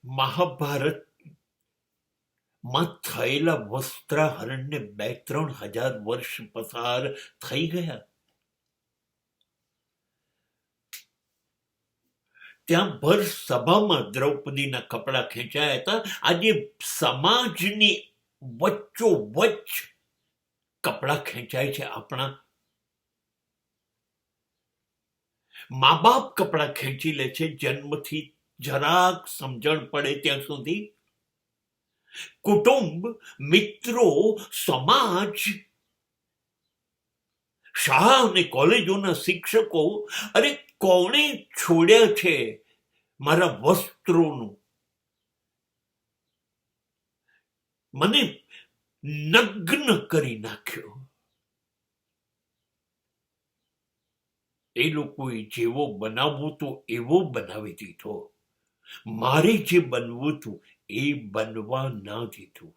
મહાભારતમાં થયેલા વસ્ત્રાહરણને 2-3 હજાર વર્ષ પસાર થઈ ગયા. ત્યાં ભર સભામાં દ્રૌપદીના કપડા ખેંચાયા હતા. આજે સમાજની વચ્ચોવચ્ચ કપડા ખેંચાય છે. આપણા મા બાપ કપડા ખેંચી લે છે જન્મથી જરાક સમજણ પડે ત્યાં સુધી. કુટુંબ, મિત્રો, સમાજ, શાળા અને કોલેજોના શિક્ષકો, અરે કોણે છોડ્યા છે મારા વસ્ત્રોનું? મને નગ્ન કરી નાખ્યો. એ લોકોએ જેવો બનાવવું તો એવો બનાવી દીધો. મારે જે બનવું હતું એ બનવા ના દીધું.